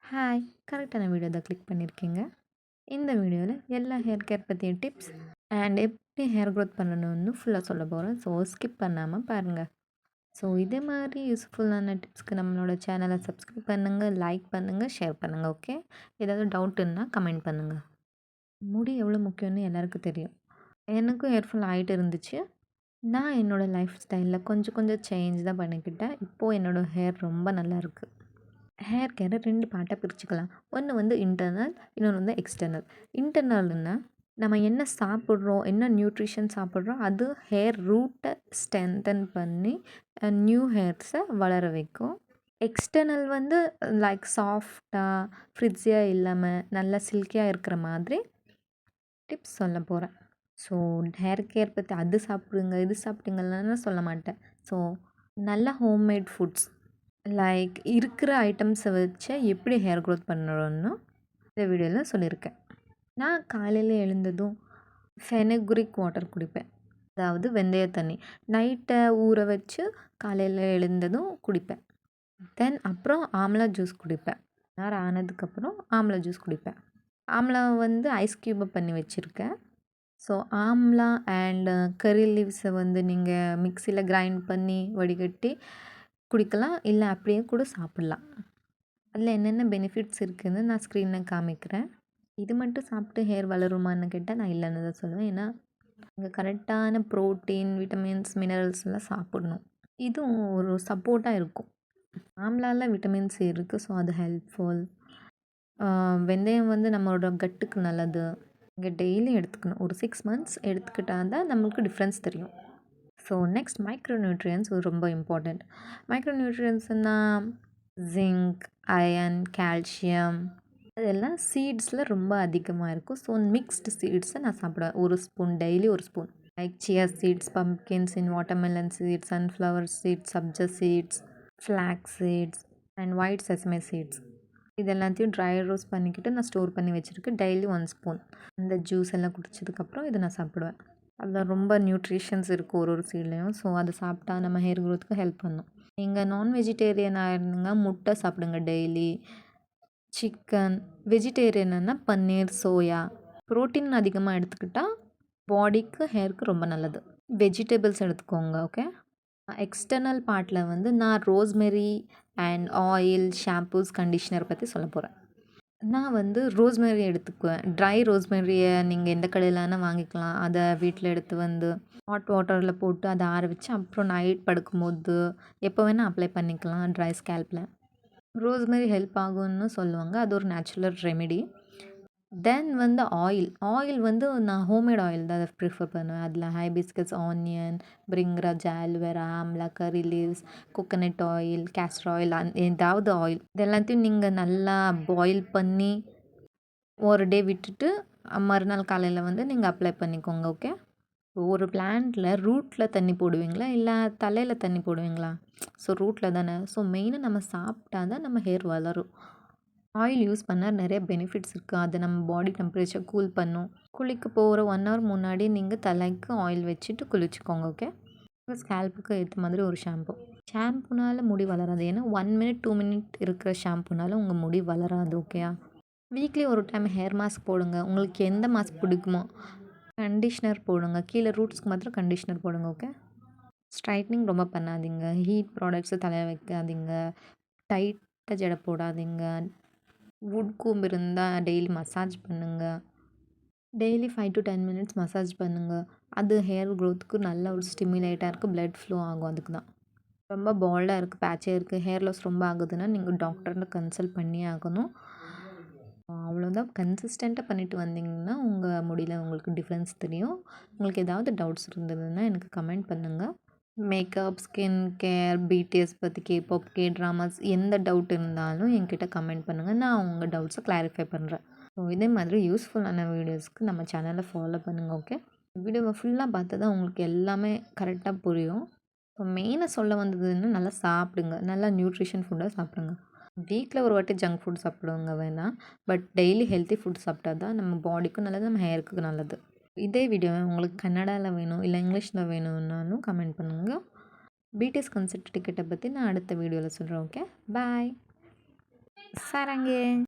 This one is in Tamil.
ஹாய்! கரெக்டான வீடியோ தான் கிளிக் பண்ணியிருக்கீங்க. இந்த வீடியோவில் எல்லா ஹேர் கேர் பற்றிய டிப்ஸ் அண்ட் எப்படி ஹேர் க்ரோத் பண்ணணும்னு ஃபுல்லாக சொல்ல போகிறேன். ஸோ ஸ்கிப் பண்ணாமல் பாருங்கள். ஸோ இதே மாதிரி யூஸ்ஃபுல்லான டிப்ஸ்க்கு நம்மளோட சேனலை சப்ஸ்கிரைப் பண்ணுங்கள், லைக் பண்ணுங்கள், ஷேர் பண்ணுங்கள். ஓகே? ஏதாவது டவுட் இருந்தால் கமெண்ட் பண்ணுங்கள். முடி எவ்வளோ முக்கியம்னு எல்லாருக்கும் தெரியும். எனக்கும் ஹேர் ஃபால் ஆகிட்டு இருந்துச்சு. நான் என்னோடய லைஃப் ஸ்டைலில் கொஞ்சம் கொஞ்சம் சேஞ்ச் தான் பண்ணிக்கிட்டேன். இப்போது என்னோடய ஹேர் ரொம்ப நல்லாயிருக்கு. ஹேர் கேரை 2 பார்ட்டாக பிரிச்சுக்கலாம். ஒன்று வந்து இன்டர்னல், இன்னொன்று வந்து எக்ஸ்டர்னல். இன்டர்னல்னா நம்ம என்ன சாப்பிட்றோம், என்ன நியூட்ரிஷன் சாப்பிட்றோம், அது ஹேர் ரூட்டை ஸ்ட்ரென்தன் பண்ணி நியூ ஹேர்ஸை வளர வைக்கும். எக்ஸ்டர்னல் வந்து லைக் சாஃப்டாக, ஃப்ரிட்ஜியாக இல்லாமல் நல்லா சில்கியாக இருக்கிற மாதிரி டிப்ஸ் சொல்ல போகிறேன். ஸோ ஹேர் கேர் பற்றி அது சாப்பிடுங்க, இது சாப்பிடுங்கலாம் சொல்ல மாட்டேன். ஸோ நல்ல ஹோம்மேட் ஃபுட்ஸ் லைக் இருக்கிற ஐட்டம்ஸை வச்சு எப்படி ஹேர் க்ரோத் பண்ணணும்னு இந்த வீடியோவில் சொல்லியிருக்கேன். நான் காலையில் எழுந்ததும் ஃபெனக்ரிக் வாட்டர் குடிப்பேன். அதாவது வெந்தய தண்ணி நைட்டை ஊற வச்சு காலையில் எழுந்ததும் குடிப்பேன். தென் அப்புறம் ஆம்லா ஜூஸ் குடிப்பேன். நேரம் ஆனதுக்கப்புறம் ஆம்லா ஜூஸ் குடிப்பேன். ஆம்லா வந்து ஐஸ் க்யூபை பண்ணி வச்சுருக்கேன். ஸோ ஆம்லா அண்ட் கறி லீவ்ஸை வந்து நீங்கள் மிக்சியில் கிரைண்ட் பண்ணி வடிகட்டி குடிக்கலாம், இல்லை அப்படியே கூட சாப்பிட்லாம். அதில் என்னென்ன பெனிஃபிட்ஸ் இருக்குதுன்னு நான் ஸ்க்ரீனில் காமிக்கிறேன். இது மட்டும் சாப்பிட்டு ஹேர் வளருமான்னு கேட்டால் நான் இல்லைன்னு தான் சொல்லுவேன். ஏன்னா இங்கே கரெக்டான ப்ரோட்டீன், விட்டமின்ஸ், மினரல்ஸ்லாம் சாப்பிடணும். இதுவும் ஒரு சப்போர்ட்டாக இருக்கும். ஆம்லாவில் விட்டமின் சி இருக்குது. ஸோ அது ஹெல்ப்ஃபுல். வெந்தயம் வந்து நம்மளோட கட்டுக்கு நல்லது. இங்கே டெய்லி எடுத்துக்கணும். ஒரு 6 மந்த்ஸ் எடுத்துக்கிட்டால் தான் நம்மளுக்கு டிஃப்ரென்ஸ் தெரியும். ஸோ நெக்ஸ்ட் மைக்ரோ நியூட்ரியன்ஸ் ரொம்ப இம்பார்ட்டண்ட். மைக்ரோ நியூட்ரியன்ஸ்னால் ஜிங்க், அயன், கால்சியம் அதெல்லாம் சீட்ஸில் ரொம்ப அதிகமாக இருக்கும். ஸோ மிக்ஸ்டு சீட்ஸை நான் சாப்பிடுவேன். ஒரு ஸ்பூன் டெய்லி ஒரு spoon. Like chia seeds, pumpkin seed, watermelon seeds, sunflower seeds, sabja seeds, flax seeds and white sesame seeds. இது எல்லாத்தையும் ட்ரை ரோஸ்ட் பண்ணிக்கிட்டு நான் ஸ்டோர் பண்ணி வச்சுருக்கேன். Daily 1 spoon. அந்த ஜூஸ் எல்லாம் குடித்ததுக்கப்புறம் இதை நான் சாப்பிடுவேன். அதில் ரொம்ப நியூட்ரிஷன்ஸ் இருக்குது ஒரு சீட்லேயும். ஸோ அதை சாப்பிட்டா நம்ம ஹேர் க்ரோத்துக்கு ஹெல்ப் பண்ணும். நீங்கள் நான் வெஜிடேரியனாக இருந்தீங்க முட்டை சாப்பிடுங்க டெய்லி. சிக்கன். வெஜிடேரியன்னா பன்னீர், சோயா. ப்ரோட்டீன் அதிகமாக எடுத்துக்கிட்டால் பாடிக்கு, ஹேருக்கு ரொம்ப நல்லது. வெஜிடபிள்ஸ் எடுத்துக்கோங்க. ஓகே? எக்ஸ்டர்னல் பார்ட்டில் வந்து நான் rosemary and oil, shampoos, conditioner பற்றி சொல்ல போகிறேன். நான் வந்து ரோஸ்மெரி எடுத்துக்குவேன். ட்ரை ரோஸ்மெரியை நீங்கள் எந்த கடையிலனா வாங்கிக்கலாம். அதை வீட்டில் எடுத்து வந்து ஹாட் வாட்டரில் போட்டு அதை ஆற வச்சு அப்புறம் நைட் படுக்கும்போது எப்போ வேணால் அப்ளை பண்ணிக்கலாம் ட்ரை ஸ்கேல்பில். ரோஸ்மெரி ஹெல்ப் ஆகும்னு சொல்லுவாங்க. அது ஒரு நேச்சுரல் ரெமெடி. தென் வந்து ஆயில் வந்து நான் ஹோம்மேட் ஆயில் தான் அதை ப்ரிஃபர் பண்ணுவேன். அதில் hibiscus, onion, Bhringraj, aloe vera, amla, கறி leaves, coconut oil, castor oil, ஏதாவது ஆயில் இது எல்லாத்தையும் நீங்கள் நல்லா பாயில் பண்ணி ஒரு டே விட்டுட்டு மறுநாள் காலையில் வந்து நீங்கள் அப்ளை பண்ணிக்கோங்க. ஓகே? ஒரு பிளான்ட்டில் ரூட்டில் தண்ணி போடுவீங்களா, இல்லை தலையில் தண்ணி போடுவீங்களா? ஸோ ரூட்டில் தானே. ஸோ மெயினாக நம்ம சாப்பிட்டா தான் நம்ம ஹேர் வளரும். ஆயில் யூஸ் பண்ணால் நிறைய பெனிஃபிட்ஸ் இருக்குது. அது நம்ம பாடி டெம்பரேச்சர் கூல் பண்ணும். குளிக்க போகிற 1 ஹவர் முன்னாடி நீங்கள் தலைக்கு ஆயில் வச்சுட்டு குளிச்சுக்கோங்க. ஓகே? உங்கள் ஸ்கேல்ப்புக்கு ஏற்ற மாதிரி ஒரு ஷாம்புனால் முடி வளராது. ஏன்னா 1 மினிட் 2 மினிட் இருக்கிற ஷாம்புனால உங்கள் முடி வளராது. ஓகேயா? வீக்லி ஒரு டைம் ஹேர் மாஸ்க் போடுங்க. உங்களுக்கு எந்த மாஸ்க் பிடிக்குமோ கண்டிஷ்னர் போடுங்க. கீழே ரூட்ஸ்க்கு மாத்திரம் கண்டிஷ்னர் போடுங்க. ஓகே? ஸ்ட்ரைட்னிங் ரொம்ப பண்ணாதீங்க. ஹீட் ப்ராடக்ட்ஸை தலையில் வைக்காதீங்க. டைட்டாக ஜடை போடாதீங்க. வுட் கூம் இருந்தால் டெய்லி மசாஜ் பண்ணுங்கள். டெய்லி 5 to 10 மினிட்ஸ் மசாஜ் பண்ணுங்கள். அது ஹேர் க்ரோத்துக்கு நல்ல ஒரு ஸ்டிமுலேட்டாக இருக்குது. ப்ளட் ஃப்ளோ ஆகும். அதுக்கு தான். ரொம்ப பால்டாக இருக்குது, பேட்சியாக இருக்குது, ஹேர் லாஸ் ரொம்ப ஆகுதுன்னா நீங்கள் டாக்டர்கிட்ட கன்சல்ட் பண்ணியே ஆகணும். அவ்வளோதான். கன்சிஸ்டண்ட்டாக பண்ணிட்டு வந்தீங்கன்னா உங்கள் முடியல உங்களுக்கு டிஃப்ரென்ஸ் தெரியும். உங்களுக்கு ஏதாவது டவுட்ஸ் இருந்ததுன்னா எனக்கு கமெண்ட் பண்ணுங்கள். மேக்கப், ஸ்கின் கேர், பிடிஎஸ் பற்றி, கேபாப், கே ட்ராமாஸ் எந்த டவுட் இருந்தாலும் என்கிட்ட கமெண்ட் பண்ணுங்கள். நான் உங்கள் டவுட்ஸை கிளாரிஃபை பண்ணுறேன். ஸோ இதே மாதிரி யூஸ்ஃபுல்லான வீடியோஸ்க்கு நம்ம சேனலை ஃபாலோ பண்ணுங்கள். ஓகே? வீடியோவை ஃபுல்லாக பார்த்தா தான் உங்களுக்கு எல்லாமே கரெக்டாக புரியும். ஸோ மெயினாக சொல்ல வந்ததுன்னா நல்லா சாப்பிடுங்க. நல்லா நியூட்ரிஷன் ஃபுட்டாக சாப்பிடுங்க. வீக்கில் ஒரு வாட்டி ஜங்க் ஃபுட் சாப்பிடுவாங்க வேணாம். பட் டெய்லி ஹெல்த்தி ஃபுட் சாப்பிட்டா தான் நம்ம பாடிக்கும் நல்லது, நம்ம ஹேருக்கு நல்லது. இதே வீடியோ உங்களுக்கு கன்னடாவில் வேணும், இல்லை இங்கிலீஷில் வேணும்னாலும் கமெண்ட் பண்ணுங்கள். பிடிஎஸ் கன்சர்ட் டிக்கெட்டை பற்றி நான் அடுத்த வீடியோவில் சொல்கிறேன். ஓகே? பாய். சரங்கு.